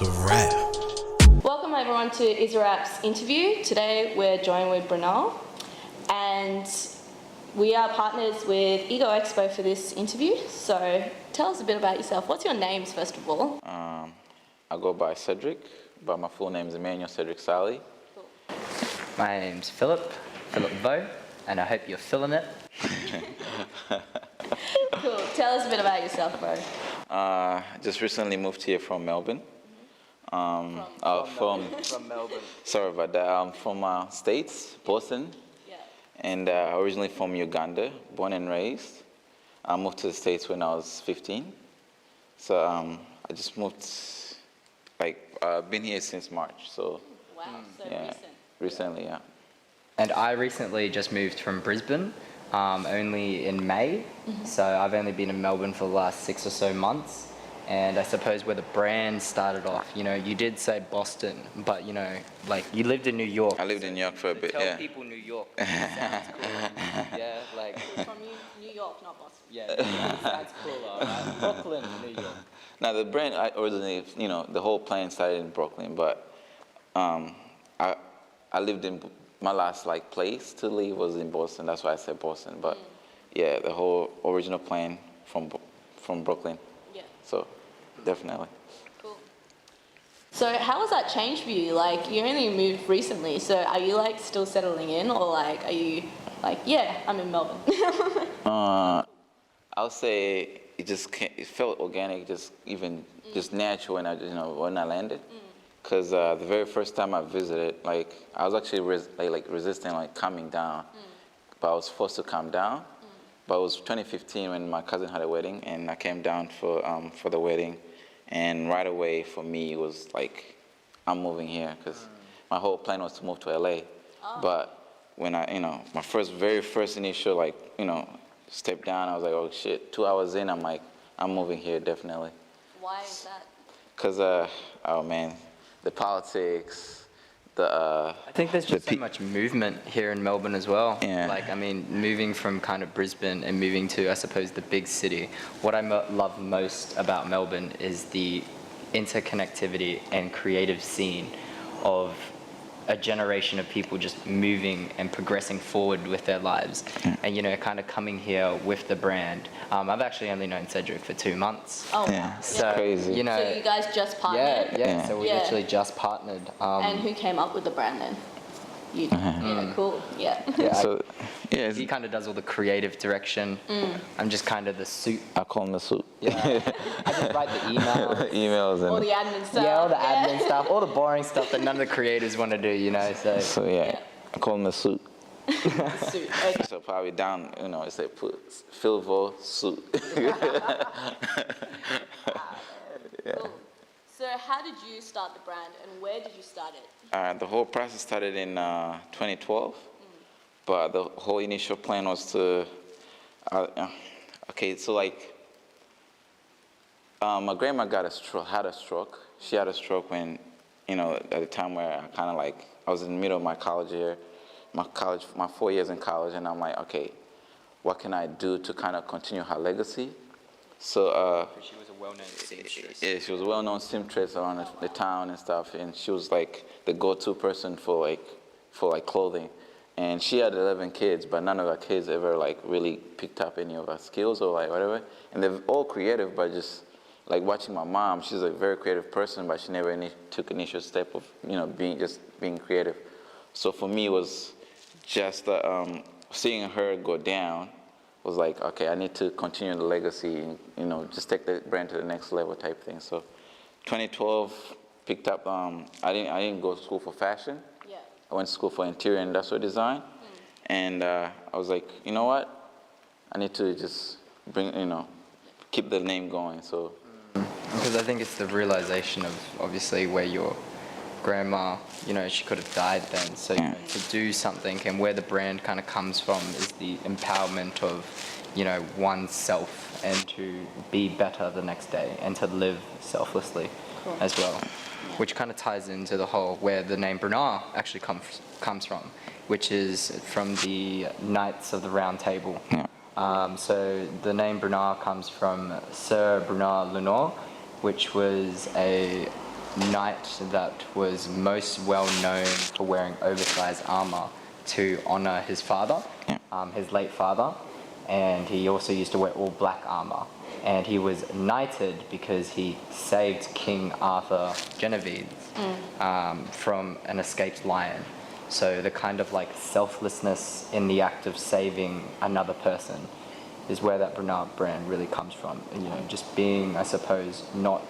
It's a wrap. Welcome everyone to Is a Rap's interview. Today we're joined with Breunoxr and we are partners with Ego Expo for this interview. So tell us a bit about yourself. What's your names first of all? I go by Cedric, but my full name is Emmanuel Cedric Sally. Cool. My name's Philip Vo, and I hope you're feeling it. Cool. Tell us a bit about yourself, bro. Just recently moved here from Melbourne. From Melbourne. Sorry about that. I'm from States, Boston, Yeah. and originally from Uganda, born and raised. I moved to the States when I was 15. So I just moved, been here since March. So Wow. So yeah, recently, yeah. And I recently just moved from Brisbane, only in May. So I've only been in Melbourne for the last 6 or so months. And I suppose where the brand started off, you did say Boston, but you lived in New York. I lived in New York for a bit, Tell yeah. people New York. Sounds cool. Yeah, from New York, not Boston. yeah, that's cool, alright. Brooklyn, New York. Now the brand, I originally, the whole plan started in Brooklyn, but I lived in my last place to leave was in Boston. That's why I said Boston. But yeah, the whole original plan from Brooklyn. Yeah. So definitely. Cool. So how has that changed for you? You only moved recently, so are you still settling in, or are you yeah, I'm in Melbourne? I'll say it felt organic, just natural when I landed. Because the very first time I visited, I was actually resisting coming down, but I was forced to come down. But it was 2015 when my cousin had a wedding, and I came down for the wedding, and right away for me it was I'm moving here because my whole plan was to move to LA. But when I my very first initial step down, I was like, oh shit, 2 hours in, I'm moving here definitely. Why is that? Because oh man, the politics, I think there's just so much movement here in Melbourne as well. Yeah. Moving from kind of Brisbane and moving to, I suppose, the big city. What I love most about Melbourne is the interconnectivity and creative scene of a generation of people just moving and progressing forward with their lives. And, kind of coming here with the brand. I've actually only known Cedric for 2 months. Oh, wow. Yeah, So, crazy. So you guys just partnered? Yeah. So we Yeah. literally just partnered. And who came up with the brand then? You. Yeah, cool. Yeah. So yeah, He kind of does all the creative direction. I'm just kind of the suit. I call him the suit. Yeah. I just write the emails. Emails All and the admin stuff. Yeah, all the admin stuff, all the boring stuff that none of the creators want to do, so yeah, I call him the suit. Suit. Okay. So probably down, it say put Philvo suit. Cool. So how did you start the brand and where did you start it? The whole process started in 2012, but the whole initial plan was to, my grandma had a stroke. She had a stroke when, at the time where I kind of I was in the middle of my college year, my 4 years in college, and I'm like, okay, what can I do to kind of continue her legacy? So, She was a well-known seamstress. yeah, she was a well-known seamstress around the town and stuff, and she was the go-to person for clothing. And she had 11 kids, but none of her kids ever really picked up any of her skills or whatever. And they're all creative, but just watching my mom, she's a very creative person, but she never took initial step of being creative. So for me, it was just seeing her go down. Was okay, I need to continue the legacy and, just take the brand to the next level type thing. So 2012 picked up, I didn't go to school for fashion. Yeah. I went to school for interior and industrial design. And I was like, you know what? I need to just keep the name going. So Because I think it's the realization of obviously where your grandma, she could have died then. So to do something and where the brand kind of comes from is the empowerment of, oneself and to be better the next day and to live selflessly as well. Which kind of ties into the whole where the name Breunoxr actually comes from, which is from the Knights of the Round Table. So the name Breunoxr comes from Sir Bernard Lenoir, which was a knight that was most well known for wearing oversized armor to honor his father, his late father, and he also used to wear all black armor. And he was knighted because he saved King Arthur Genevieve from an escaped lion. So the kind of like selflessness in the act of saving another person is where that Breunoxr brand really comes from. And, you know, just being, I suppose, not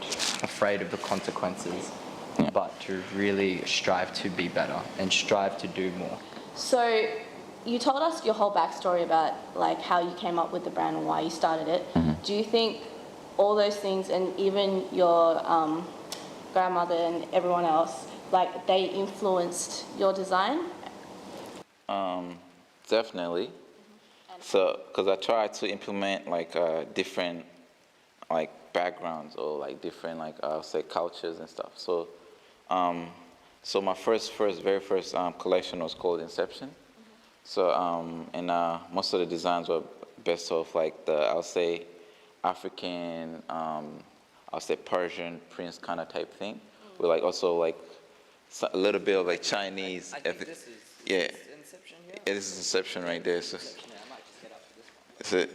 afraid of the consequences, but to really strive to be better and strive to do more. So you told us your whole backstory about like how you came up with the brand and why you started it. Do you think all those things, and even your grandmother and everyone else, like they influenced your design? Definitely. So, because I try to implement like different like backgrounds or like different like I'll say cultures and stuff. So, so my very first collection was called Inception. So, and most of the designs were based off like the I'll say African, I'll say Persian prince kind of type thing, with like also like a little bit of like Chinese. I think this is yeah. Inception here. Yeah, this is Inception right there. So, Yeah, I might just get up to this one. that's it.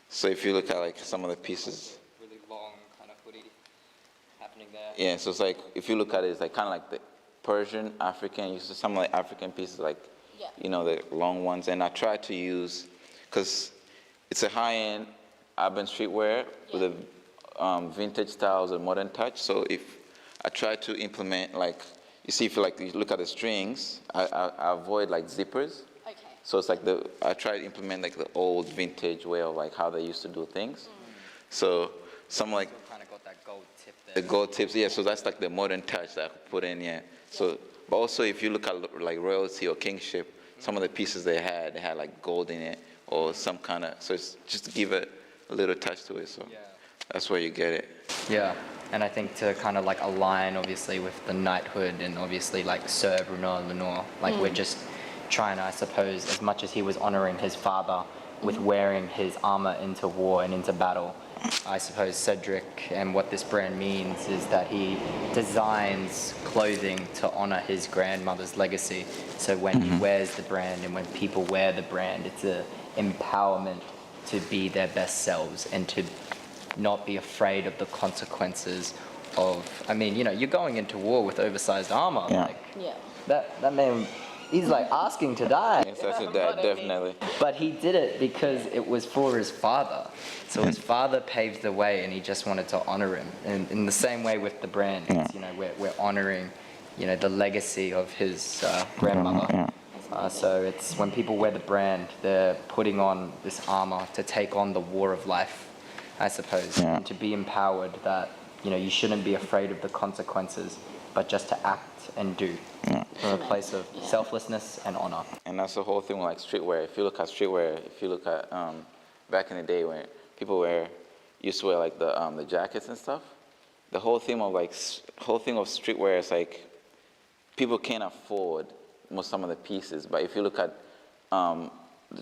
So if you look at like some of the pieces, Really long kind of hoodie happening there. yeah. So it's like if you look at it, it's like kind of like the Persian, African. You see some like African pieces, like you know the long ones. And I try to use, cause it's a high-end urban streetwear with a vintage styles and modern touch. So if I try to implement like you see if you like you look at the strings, I avoid like zippers. Okay. So it's like I try to implement like the old vintage way of like how they used to do things. So some like Kind of got that gold tip there. the gold tips, yeah. So that's like the modern touch that I could put in, yeah. So, but also if you look at like royalty or kingship, some of the pieces they had like gold in it or some kind of. So it's just to give it a little touch to it. So that's where you get it. Yeah, and I think to kind of like align obviously with the knighthood and obviously like Sir Bruno Lenoir, like we're just trying to, I suppose, as much as he was honoring his father with wearing his armor into war and into battle, I suppose Cedric and what this brand means is that he designs clothing to honor his grandmother's legacy. So when he wears the brand and when people wear the brand, it's a empowerment to be their best selves and to not be afraid of the consequences of, I mean, you know, you're going into war with oversized armor. Yeah. Like, Yeah. that man, he's like asking to die. Yes, that's it, that definitely. But he did it because it was for his father. So his father paved the way and he just wanted to honor him. And in the same way with the brand, it's, you know, we're honoring, you know, the legacy of his grandmother. So it's when people wear the brand, they're putting on this armor to take on the war of life, I suppose, and to be empowered that, you know, you shouldn't be afraid of the consequences, but just to act and do from a place of selflessness and honor. And that's the whole thing with like streetwear. If you look at streetwear, if you look at back in the day when people used to wear like the jackets and stuff, the whole thing of streetwear is like people can't afford some of the pieces. But if you look at the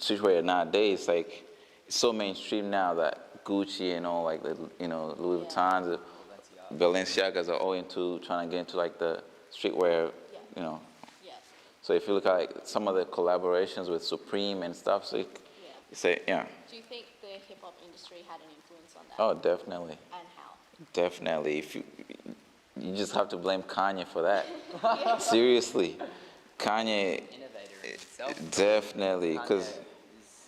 streetwear nowadays, like it's so mainstream now that Gucci and all like the Louis Vuittons, Balenciagas are all into trying to get into like the streetwear, you know. Yeah. So if you look at like some of the collaborations with Supreme and stuff, so you say, Do you think the hip hop industry had an influence on that? oh, definitely, And how? definitely. If you just have to blame Kanye for that. Seriously, Kanye, Innovator in himself. definitely, because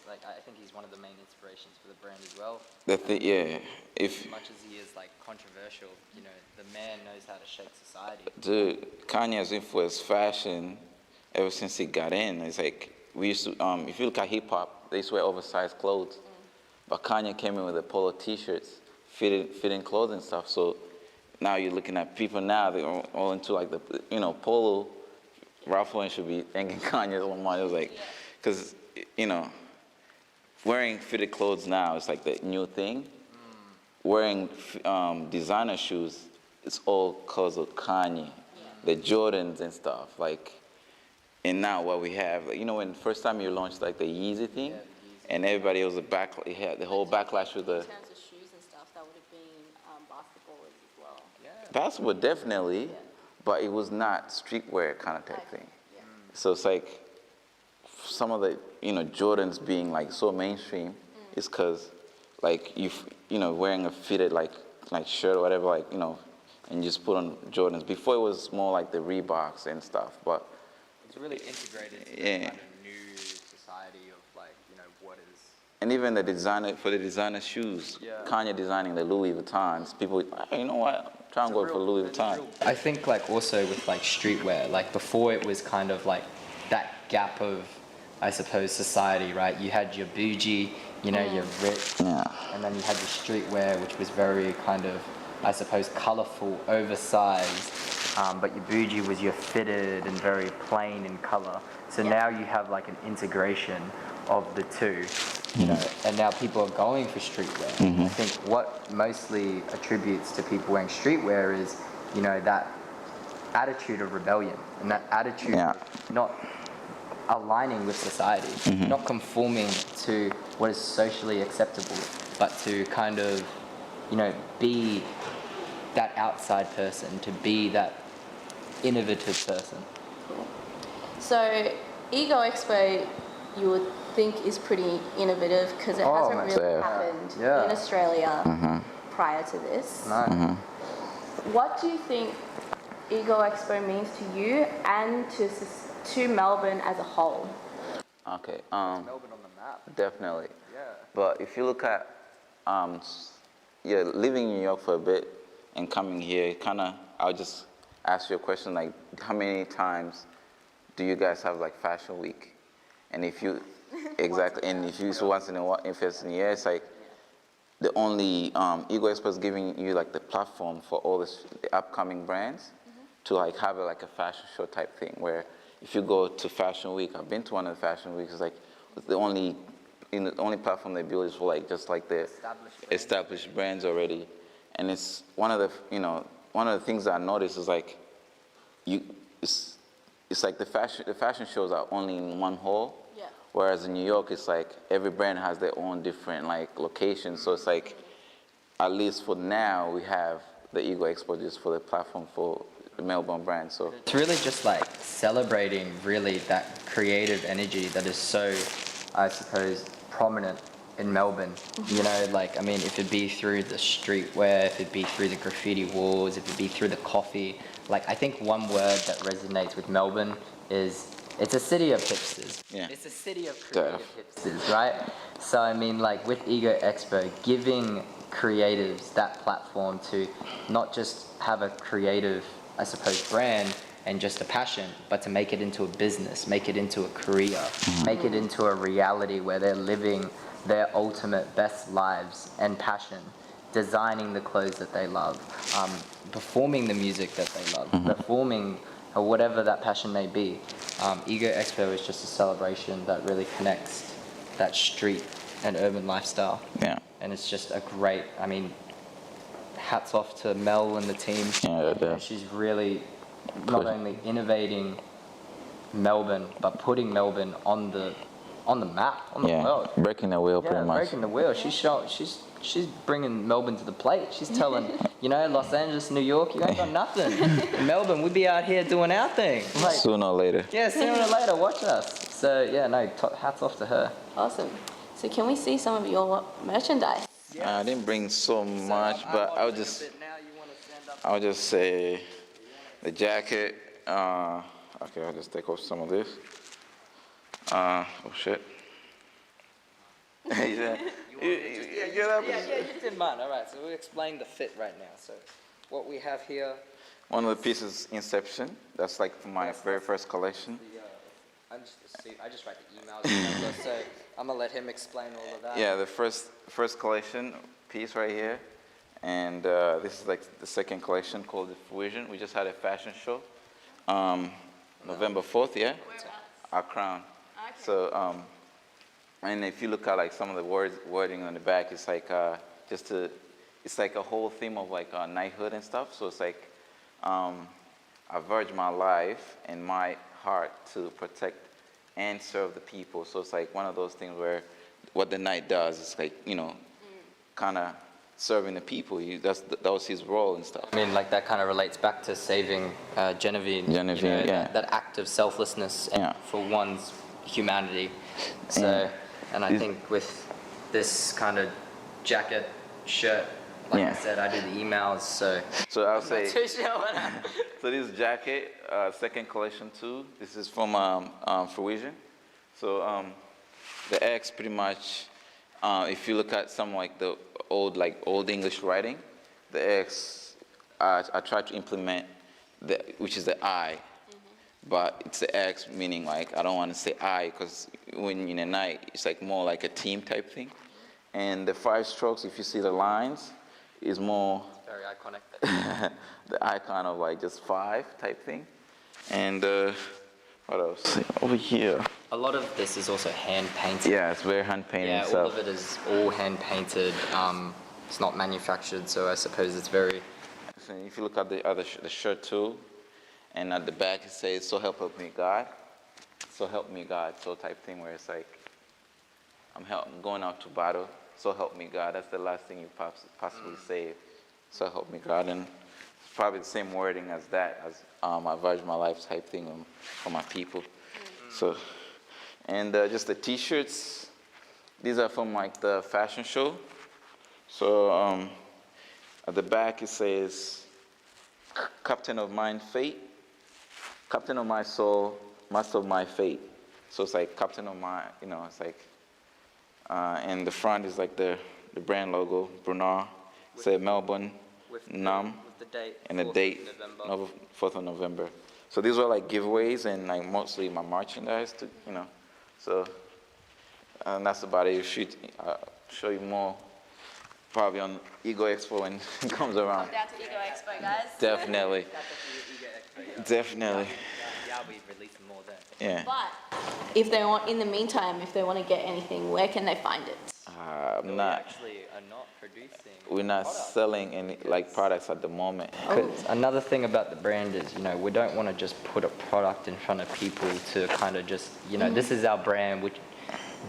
Like, I think he's one of the main inspirations for the brand as well. if As much as he is like controversial, you know, the man knows how to shape society. dude, Kanye has influenced fashion ever since he got in. It's like we used to, if you look at hip hop, they used to wear oversized clothes, but Kanye came in with the polo T-shirts, fitting clothes and stuff. So now you're looking at people now, they're all into like the polo. Ralph Lauren should be thanking Kanye so much. It was like, because wearing fitted clothes now is like the new thing. Wearing designer shoes, it's all cause of Kanye, the Jordans and stuff. Like, and now what we have, like, when the first time you launched like the Yeezy thing, and everybody was had the whole backlash with the. In terms of shoes and stuff, that would have been basketballers as well. Yeah, Basketball definitely, but it was not streetwear kind of type thing. So it's like some of the Jordans being like so mainstream is because like wearing a fitted like shirt or whatever and just put on Jordans. Before it was more like the Reeboks and stuff, but It's really integrated into Yeah. the kind of new society of like, what is. and even the designer shoes, Yeah. Kanye designing the Louis Vuittons. People, hey, you know what? Try and go for Louis Vuitton. I think like also with like streetwear, like before it was kind of like that gap of, I suppose, society, right? You had your bougie, your rich, Yeah. and then you had your streetwear, which was very kind of, I suppose, colorful, oversized. But your bougie was your fitted and very plain in color. So now you have like an integration of the two, and now people are going for streetwear. I think what mostly attributes to people wearing streetwear is, that attitude of rebellion and that attitude Yeah. of not aligning with society, not conforming to what is socially acceptable, but to kind of, be that outside person, to be that innovative person. So, Ego Expo, you would think is pretty innovative because it hasn't really massive. happened Yeah. in Australia prior to this. No. What do you think Ego Expo means to you and to Melbourne as a whole? Okay. Melbourne on the map. Definitely. Yeah. But if you look at, living in New York for a bit and coming here, I'll just ask you a question like, how many times do you guys have like Fashion Week? And if you, exactly, and if you once in a while, if it's in a year, it's like the only Ego Expo is giving you like the platform for all the upcoming brands to like have like a fashion show type thing. Where if you go to Fashion Week, I've been to one of the Fashion Weeks. It's like the only platform they build is for like just like the established brands already. And it's one of the things that I noticed is like it's like the fashion shows are only in one hall. Yeah. Whereas in New York, it's like every brand has their own different like locations. So it's like, at least for now, we have the Ego Expo just for the platform for the Melbourne brand. So It's really just like celebrating really that creative energy that is so, I suppose, prominent in Melbourne. Like, I mean, if it be through the streetwear, if it be through the graffiti walls, if it be through the coffee. Like, I think one word that resonates with Melbourne is it's a city of hipsters. Yeah. It's a city of creative hipsters, right? So, I mean, like with Ego Expo, giving creatives that platform to not just have a creative, I suppose, brand and just a passion, but to make it into a business, make it into a career, make it into a reality where they're living their ultimate best lives and passion, designing the clothes that they love, performing the music that they love, performing or whatever that passion may be. Ego Expo is just a celebration that really connects that street and urban lifestyle. yeah, And it's just a great, I mean, hats off to Mel and the team. yeah, that She's really not only innovating Melbourne, but putting Melbourne on the map, on the world. breaking the wheel Yeah, pretty much. breaking the wheel. She's bringing Melbourne to the plate. She's telling, Los Angeles, New York, you ain't got nothing. In Melbourne, we'd be out here doing our thing. Like, Sooner or later. yeah, sooner or later, watch us. So yeah, no, hats off to her. Awesome. So can we see some of your merchandise? I didn't bring so much, but I'll just say the jacket. Okay, I'll just take off some of this. Oh shit. Yeah, just in mind. All right, so we'll explain the fit right now. So what we have here. one of the pieces, Inception. That's like my very first collection. I just write the emails, so I'm gonna let him explain all of that. Yeah, the first collection piece right here, and this is like the second collection called the Fusion. We just had a fashion show, November 4th. Yeah, our crown. Okay. So, and if you look at like some of the wording on the back, it's like it's like a whole theme of like knighthood and stuff. So it's like I verge my life and my heart to protect and serve the people. So it's like one of those things where what the knight does is like, kind of serving the people. That was his role and stuff. I mean, like that kind of relates back to saving Genevieve. Genevieve, yeah. That act of selflessness Yeah. for one's humanity. So, and I think with this kind of jacket, shirt, like I said, I do the emails, so. So I'll say. Not too sure what I- So this jacket, second collection too. This is from Fruition. So the X pretty much, if you look at some like the old English writing, the X, I try to implement which is the I, but it's the X, meaning like I don't want to say I, because when in a night it's like more like a team type thing, and the 5 strokes, if you see the lines, is more Very iconic. the icon of like just 5 type thing. And what else? Over here. A lot of this is also hand painted. Yeah, it's very hand painted Yeah, all stuff. of it is all hand painted. It's not manufactured, so I suppose it's very. So if you look at the shirt too, and at the back it says "So help me God," "So help me God," so type thing where it's like I'm going out to battle. So help me God. That's the last thing you possibly say. So help me God, and it's probably the same wording as that, as I Virgin My Life type thing for my people. So, and just the T-shirts. These are from like the fashion show. So at the back it says, "Captain of mine fate, captain of my soul, master of my fate." So it's like captain of my, it's like. And the front is like the brand logo, Breunoxr. Say Melbourne, Nam, With the date. and the 4th of date, November. 4th of November. So these were like giveaways and like mostly my merchandise, So, and that's about it. I'll show you more probably on Ego Expo when it comes around. Come down to Ego Expo, guys. Definitely. Definitely. Yeah, I'll be releasing more there. Yeah. But if they want, in the meantime, if they want to get anything, where can they find it? I'm We not. actually are not producing. We're not selling any like products at the moment. 'Cause another thing about the brand is, we don't want to just put a product in front of people to kind of just, this is our brand, which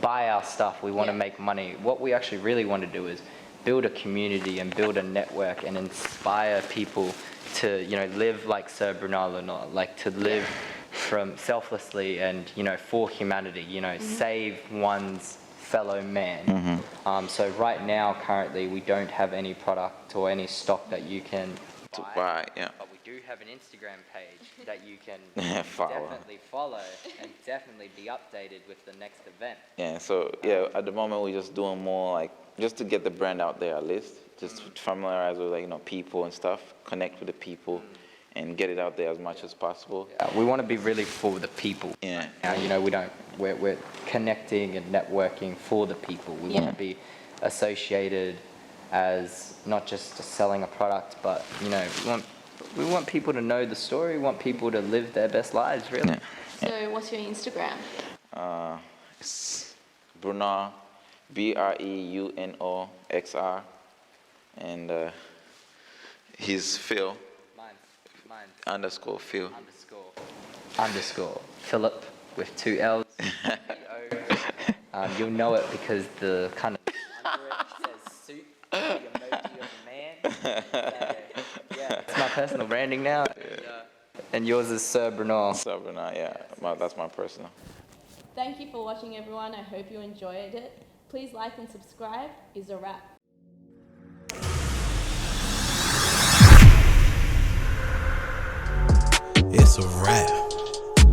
buy our stuff, we want to make money. What we actually really want to do is build a community and build a network and inspire people to, live like Sir Breunoxr, like to live from selflessly and, for humanity, save one's fellow man. So right now, currently, we don't have any product or any stock that you can Buy, yeah. But we do have an Instagram page that you can Follow. definitely follow and definitely be updated with the next event. Yeah, so at the moment we're just doing more like just to get the brand out there at least, just to familiarize with people and stuff, connect with the people, and get it out there as much as possible. Yeah, we want to be really for the people. Yeah. Now, we're connecting and networking for the people. We want to be associated as not just selling a product, but we want people to know the story. We want people to live their best lives, really. Yeah. So what's your Instagram? It's Breunoxr, Breunoxr, and he's Phil Mine's _Phil. __ Philip with 2 L's. You'll know it because the kind of under it says suit, the emoji of a man. It's my personal branding now. And yours is Sir Breunoxr. Sir Breunoxr, yeah, that's my personal. Thank you for watching, everyone. I hope you enjoyed it. Please like and subscribe. Is a wrap. It's a wrap.